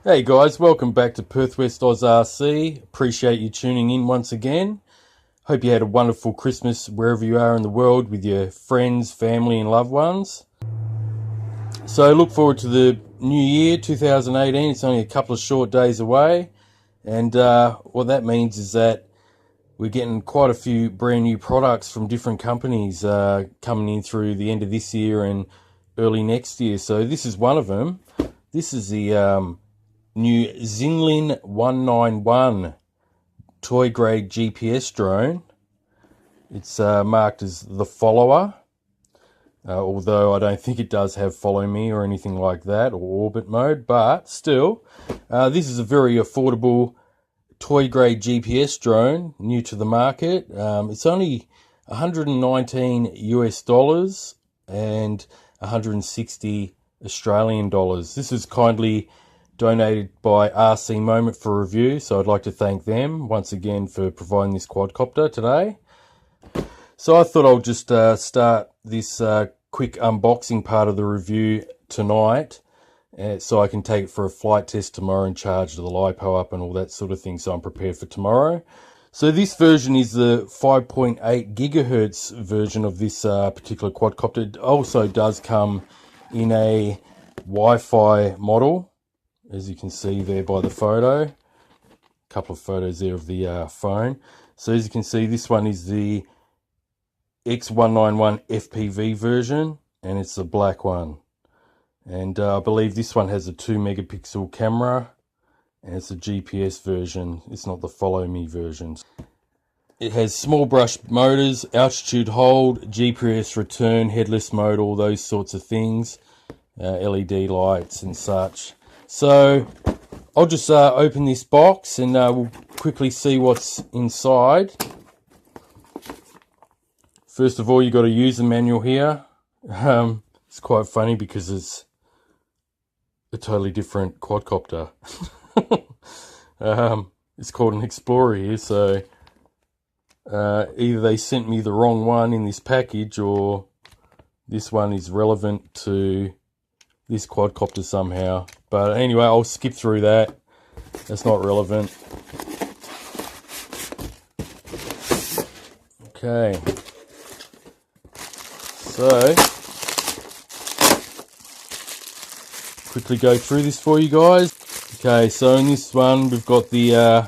Hey guys, welcome back to Perth West Oz RC. Appreciate you tuning in once again. Hope you had a wonderful Christmas wherever you are in the world with your friends, family and loved ones. So look forward to the new year 2018. It's only a couple of short days away, and what that means is that we're getting quite a few brand new products from different companies coming in through the end of this year and early next year. So this is one of them. This is the new Xinlin 191 toy grade GPS drone. It's marked as the follower, although I don't think it does have follow me or anything like that, or orbit mode, but still, this is a very affordable toy grade GPS drone, new to the market. It's only 119 US dollars and 160 Australian dollars. This is kindly donated by RC Moment for Review, so I'd like to thank them once again for providing this quadcopter today. So I thought I'll just start this quick unboxing part of the review tonight, so I can take it for a flight test tomorrow and charge the LiPo up and all that sort of thing, so I'm prepared for tomorrow. So this version is the 5.8 gigahertz version of this particular quadcopter. It also does come in a Wi-Fi model, as you can see there by the photo. A couple of photos there of the phone. So as you can see, this one is the X191 FPV version, and it's the black one. And I believe this one has a 2 megapixel camera, and it's a GPS version. It's not the follow me version. It has small brush motors, altitude hold, GPS return, headless mode, all those sorts of things, LED lights and such. So I'll just open this box and we'll quickly see what's inside. First of all, you've got a user manual here. It's quite funny because it's a totally different quadcopter. It's called an Explorer here, so either they sent me the wrong one in this package, or this one is relevant to this quadcopter somehow. But anyway, I'll skip through that. That's not relevant. Okay. So, quickly go through this for you guys. Okay, so in this one, we've got the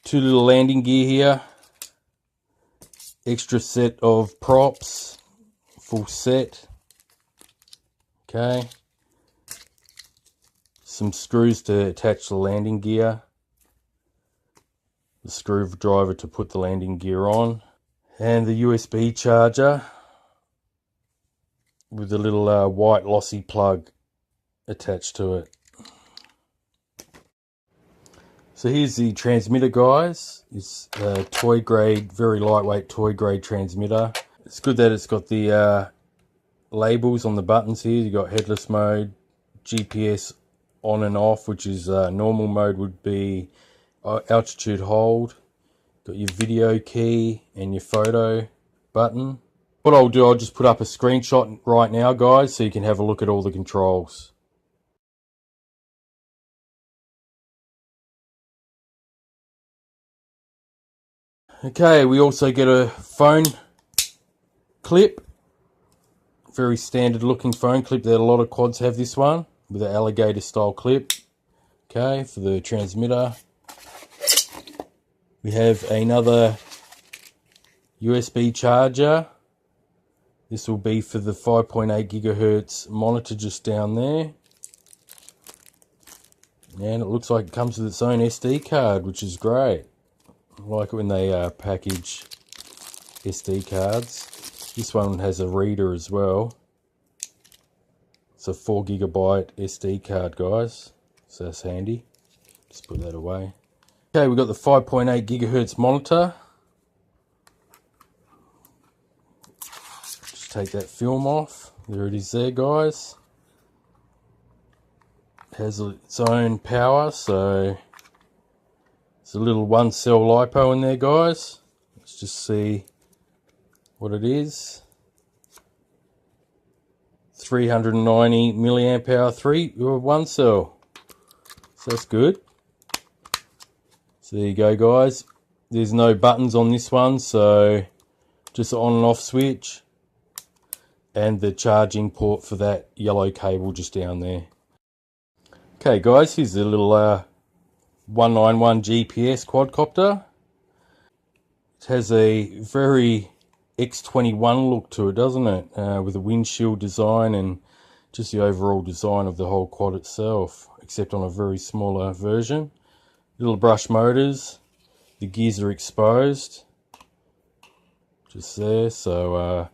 two little landing gear here. Extra set of props. Full set. Okay, some screws to attach the landing gear, the screwdriver to put the landing gear on, and the USB charger with a little white lossy plug attached to it. So here's the transmitter, guys. It's a toy grade, very lightweight toy grade transmitter. It's good that it's got the labels on the buttons here. You got headless mode, GPS on and off, which is normal mode would be altitude hold. Got your video key and your photo button. What I'll do, I'll just put up a screenshot right now, guys, so you can have a look at all the controls. Okay, we also get a phone clip. Very standard looking phone clip that a lot of quads have, this one with an alligator style clip. Okay, for the transmitter. We have another USB charger. This will be for the 5.8 gigahertz monitor just down there. And it looks like it comes with its own SD card, which is great. I like it when they package SD cards. This one has a reader as well. It's a 4 gigabyte SD card, guys. So that's handy. Just put that away. Okay, we've got the 5.8 gigahertz monitor. Just take that film off. There it is there, guys. It has its own power, so there's a little 1 cell LiPo in there, guys. Let's just see what it is. 390 milliamp hour 1 cell. So that's good. So there you go, guys. There's no buttons on this one, so just an on and off switch, and the charging port for that yellow cable just down there. Okay guys, here's a little 191 GPS quadcopter. It has a very X191 look to it, doesn't it? With a windshield design and just the overall design of the whole quad itself, except on a very smaller version. Little brush motors, the gears are exposed, just there. So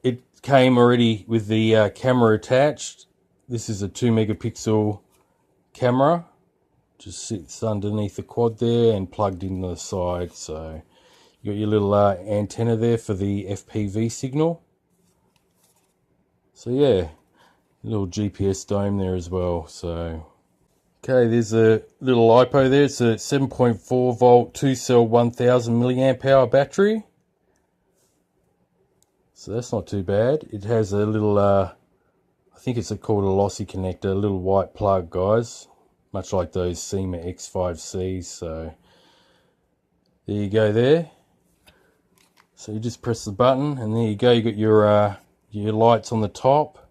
it came already with the camera attached. This is a 2 megapixel camera, just sits underneath the quad there and plugged into the side. So you got your little antenna there for the FPV signal. So yeah, little GPS dome there as well. So okay, there's a little LiPo there. It's a 7.4 volt 2 cell 1000 milliamp hour battery. So that's not too bad. It has a little I think it's called a lossy connector, a little white plug, guys, much like those SEMA X5Cs. So there you go there. So you just press the button and there you go. You got your lights on the top.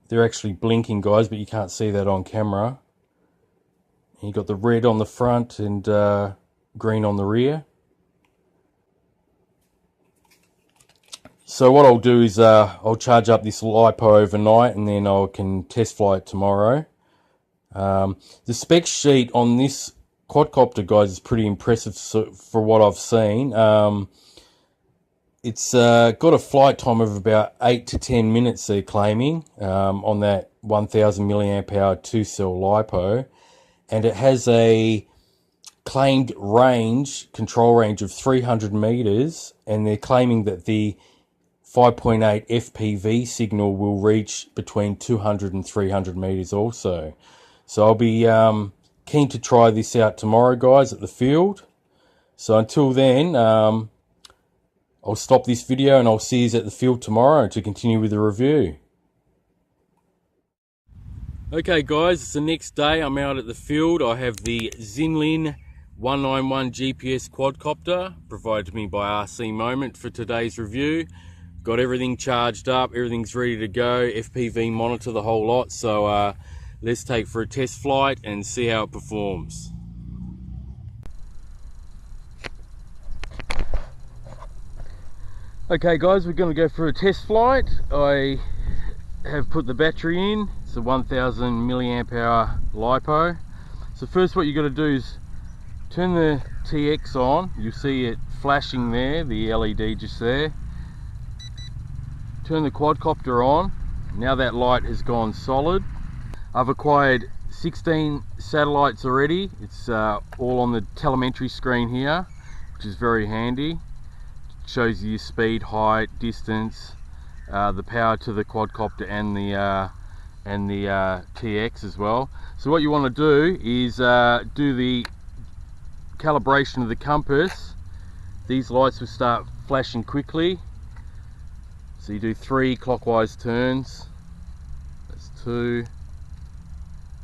They're actually blinking, guys, but you can't see that on camera. And you got the red on the front and green on the rear. So what I'll do is I'll charge up this LiPo overnight and then I can test fly it tomorrow. The spec sheet on this quadcopter, guys, is pretty impressive for what I've seen. It's got a flight time of about 8 to 10 minutes, they're claiming, on that 1000 milliamp hour 2 cell LiPo. And it has a claimed control range of 300 meters, and they're claiming that the 5.8 FPV signal will reach between 200 and 300 meters also. So I'll be keen to try this out tomorrow, guys, at the field. So until then, I'll stop this video and I'll see you at the field tomorrow to continue with the review. Okay guys, it's the next day. I'm out at the field. I have the Xinlin 191 GPS quadcopter provided to me by RC Moment for today's review. Got everything charged up, everything's ready to go, FPV monitor, the whole lot. So let's take for a test flight and see how it performs. Okay guys, we're going to go for a test flight. I have put the battery in. It's a 1000 milliamp hour LiPo. So first what you got to do is turn the TX on. You'll see it flashing there, the LED just there. Turn the quadcopter on. Now that light has gone solid. I've acquired 16 satellites already. It's all on the telemetry screen here, which is very handy. It shows you your speed, height, distance, the power to the quadcopter and the TX as well. So what you want to do is do the calibration of the compass. These lights will start flashing quickly. So you do 3 clockwise turns. That's 2,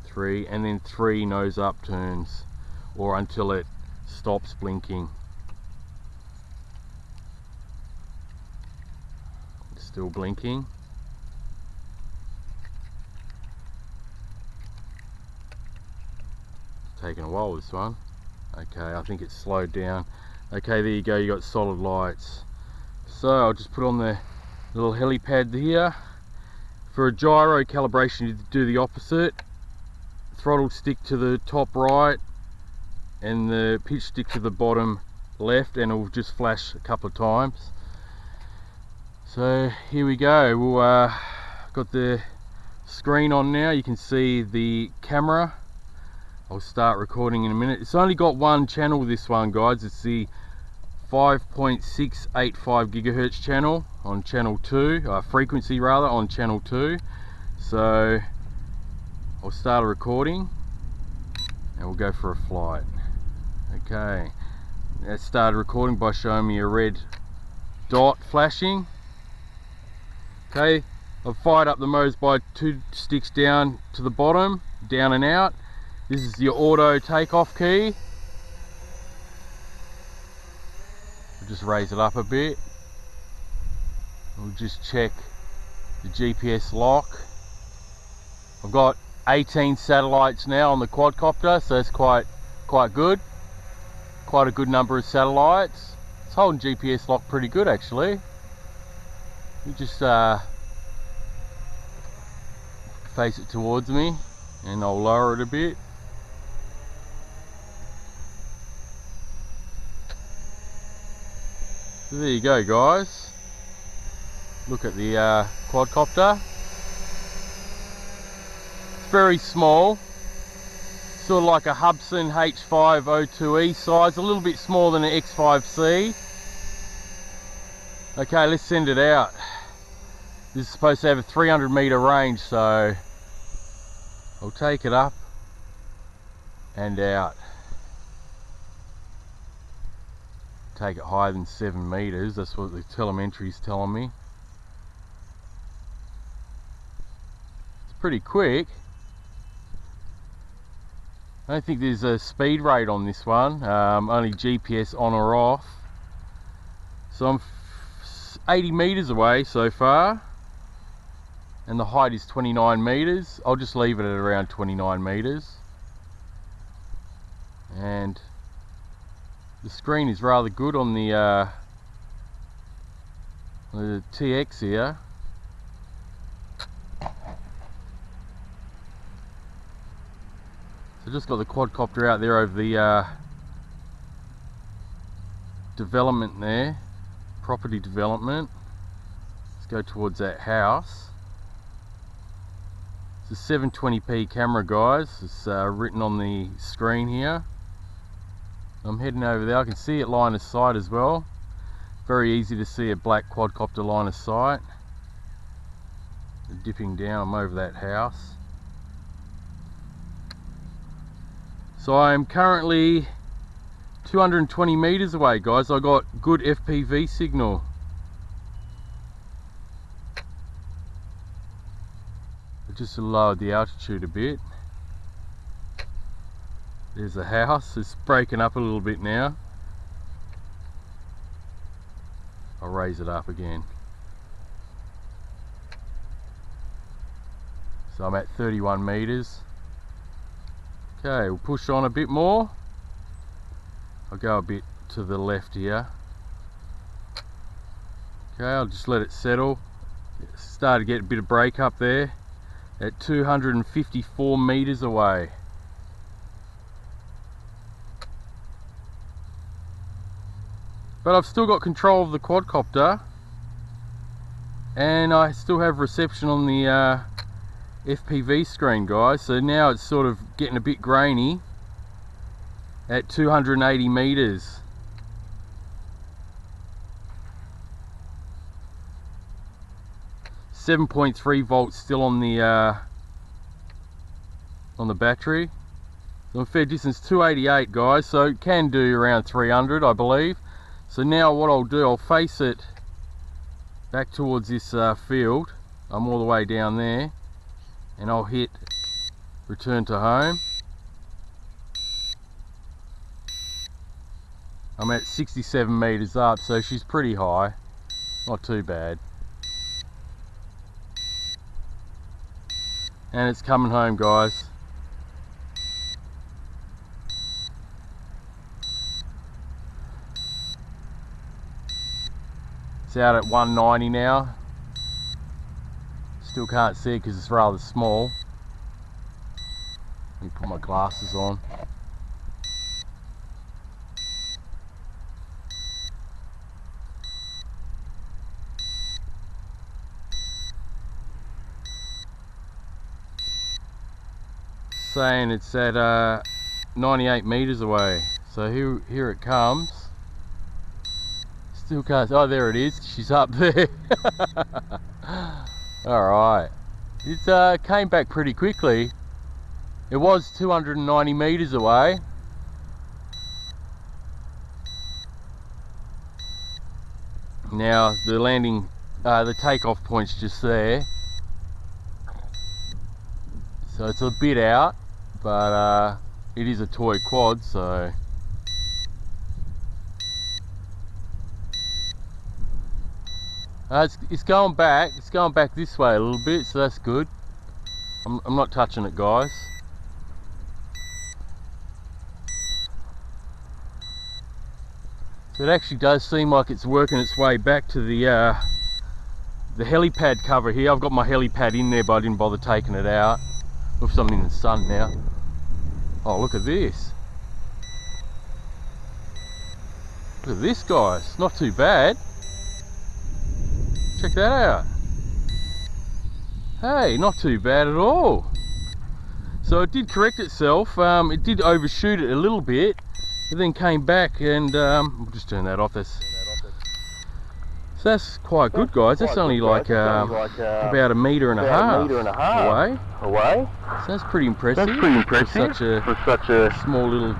3, and then 3 nose up turns, or until it stops blinking. It's still blinking. It's taking a while, this one. Okay, I think it's slowed down. Okay, there you go, you got solid lights. So I'll just put on the little helipad here. For a gyro calibration, you do the opposite. Throttle stick to the top right and the pitch stick to the bottom left, and it will just flash a couple of times. So here we go. We'll got the screen on now. You can see the camera. I'll start recording in a minute. It's only got one channel, this one, guys. It's the 5.685 GHz channel on channel 2, frequency rather, on channel 2. So I'll start a recording and we'll go for a flight. Okay, that started recording by showing me a red dot flashing. Okay, I've fired up the motors by 2 sticks down to the bottom, down and out. This is your auto takeoff key. We'll just raise it up a bit. We'll just check the GPS lock. I've got 18 satellites now on the quadcopter, so that's quite good. Quite a good number of satellites. It's holding GPS lock pretty good actually. You just face it towards me and I'll lower it a bit. So there you go guys. Look at the quadcopter. It's very small. Sort of like a Hubsan H502E size, a little bit smaller than an X5C. Okay, let's send it out. This is supposed to have a 300 meter range, so I'll take it up and out. Take it higher than 7 meters, that's what the telemetry is telling me. It's pretty quick. I don't think there's a speed rate on this one, only GPS on or off. So I'm 80 meters away so far, and the height is 29 meters. I'll just leave it at around 29 meters. And the screen is rather good on the TX here. So just got the quadcopter out there over the development there, property development. Let's go towards that house. It's a 720p camera guys, it's written on the screen here. I'm heading over there, I can see it line of sight as well. Very easy to see a black quadcopter line of sight. Dipping down, I'm over that house. So I'm currently 220 meters away guys. I got good FPV signal. I just lowered the altitude a bit. There's a house, it's breaking up a little bit now. I'll raise it up again. So I'm at 31 meters. Okay, we'll push on a bit more. I'll go a bit to the left here. Okay, I'll just let it settle. Started to get a bit of break up there at 254 meters away. But I've still got control of the quadcopter, and I still have reception on the FPV screen guys. So now it's sort of getting a bit grainy at 280 meters. .3 volts still on the battery. So I'm fair distance 288 guys, so it can do around 300 I believe. So now what I'll do, I'll face it back towards this field. I'm all the way down there, and I'll hit return to home. I'm at 67 meters up, so she's pretty high, not too bad. And it's coming home guys. It's out at 190 now. Still can't see it because it's rather small. Let me put my glasses on. Saying it's at 98 meters away. So here it comes. Still can't. Oh, there it is. She's up there. All right. It came back pretty quickly. It was 290 meters away. Now the landing, the takeoff point's just there. So it's a bit out, but it is a toy quad, so it's going back. It's going back this way a little bit, so that's good. I'm not touching it, guys. So it actually does seem like it's working its way back to the helipad cover here. I've got my helipad in there, but I didn't bother taking it out. Looks something in the sun now. Oh, look at this. Look at this, guys. Not too bad. Check that out. Hey, not too bad at all. So it did correct itself. It did overshoot it a little bit, but then came back and we'll just turn that off. So that's quite good, guys. That's only like about 1.5 meters away. So that's pretty impressive. For such a small little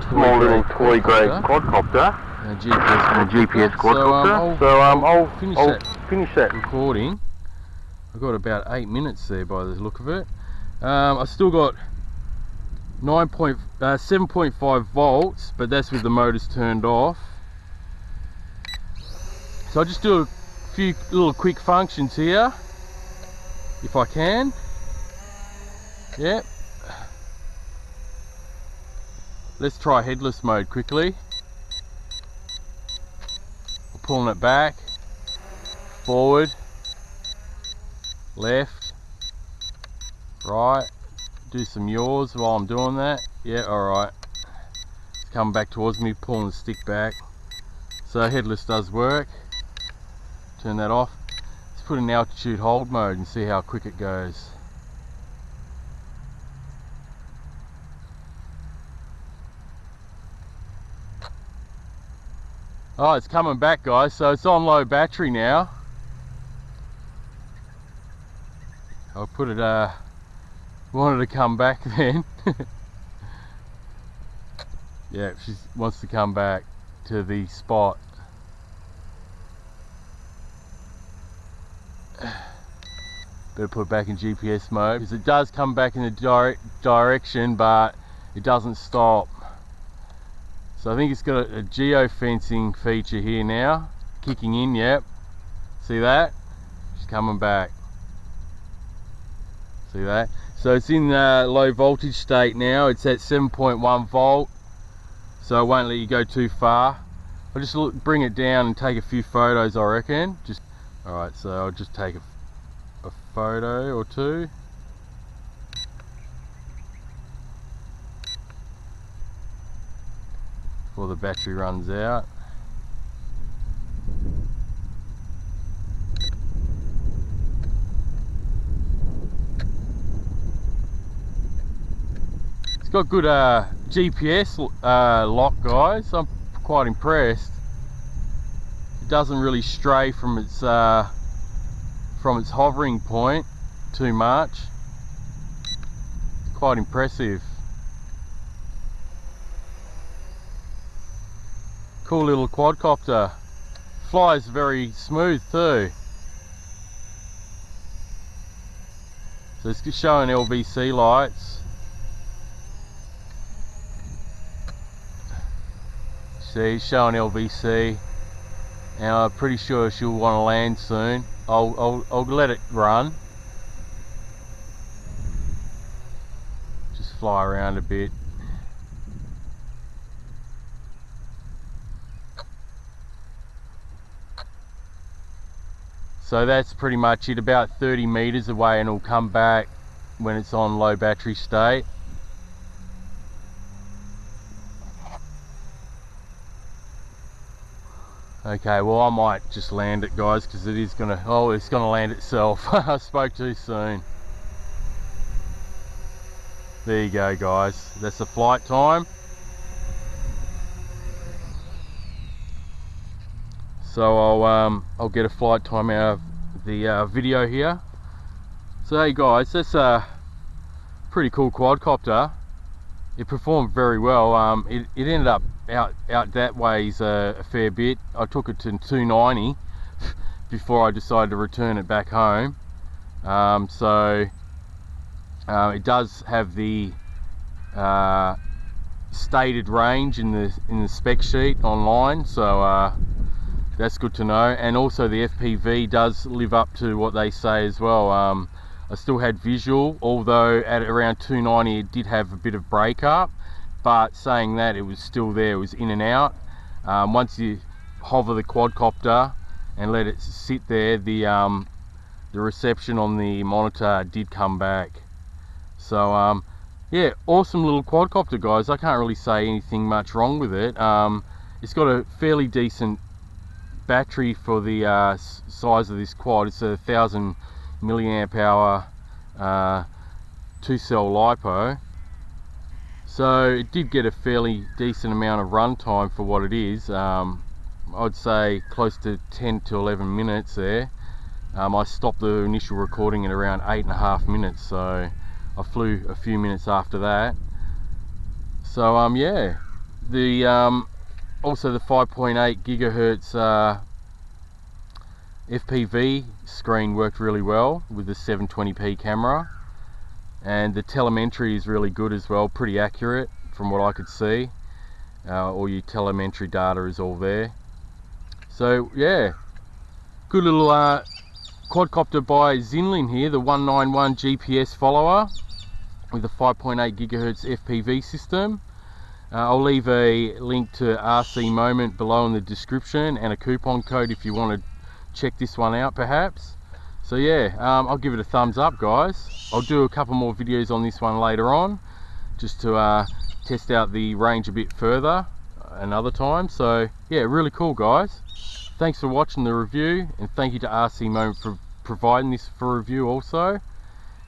toy grade quadcopter. GPS quadcopter. So I'll finish that recording. I've got about 8 minutes there by the look of it. I've still got 7.5 volts, but that's with the motors turned off. So I'll just do a few little quick functions here, if I can. Yep. Let's try headless mode quickly. We're pulling it back, forward, left, right. Do some yaws while I'm doing that. Yeah, alright. It's coming back towards me, pulling the stick back. So headless does work. Turn that off. Let's put in altitude hold mode and see how quick it goes. Oh, it's coming back, guys. So it's on low battery now. I'll put it, wanted to come back then. Yeah, she wants to come back to the spot. Better put it back in GPS mode, because it does come back in the direction, but it doesn't stop. So I think it's got a geo-fencing feature here now, kicking in. Yep, see that? She's coming back. See that? So it's in low voltage state now. It's at 7.1 volt, so it won't let you go too far. I'll just bring it down and take a few photos, I reckon. Alright, so I'll just take a photo or two. Before the battery runs out. It's got good GPS lock, guys. I'm quite impressed. It doesn't really stray from its hovering point too much. It's quite impressive. Cool little quadcopter. Flies very smooth too. So it's showing LVC lights. See, showing LVC, and I'm pretty sure she'll want to land soon. I'll let it run. Just fly around a bit. So that's pretty much it, about 30 meters away, and it'll come back when it's on low battery state. Okay, well I might just land it, guys, because it is gonna, oh, it's gonna land itself. I spoke too soon. There you go, guys. That's the flight time. So I'll get a flight time out of the video here. So hey guys, that's a pretty cool quadcopter. It performed very well. It ended up out that ways a fair bit. I took it to 290 before I decided to return it back home. So It does have the stated range in the spec sheet online, so that's good to know. And also the FPV does live up to what they say as well. I still had visual, although at around 290 it did have a bit of breakup, but saying that, it was still there, it was in and out. Once you hover the quadcopter and let it sit there, the reception on the monitor did come back. So yeah, awesome little quadcopter, guys. I can't really say anything much wrong with it. It's got a fairly decent battery for the size of this quad. It's a 1000 milliamp hour 2-cell LiPo, so it did get a fairly decent amount of runtime for what it is. I'd say close to 10 to 11 minutes there. I stopped the initial recording at around 8.5 minutes, so I flew a few minutes after that. So yeah, the also the 5.8 gigahertz FPV screen worked really well with the 720p camera, and the telemetry is really good as well, pretty accurate from what I could see. All your telemetry data is all there. So yeah, good little quadcopter by Xinlin here, the 191 GPS follower with a 5.8 gigahertz FPV system. I'll leave a link to RC Moment below in the description, and a coupon code if you want to check this one out perhaps. So yeah, I'll give it a thumbs up, guys. I'll do a couple more videos on this one later on, just to test out the range a bit further another time. So yeah, really cool, guys. Thanks for watching the review, and thank you to RC Moment for providing this for review also.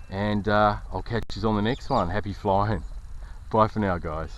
And I'll catch you on the next one. Happy flying. Bye for now, guys.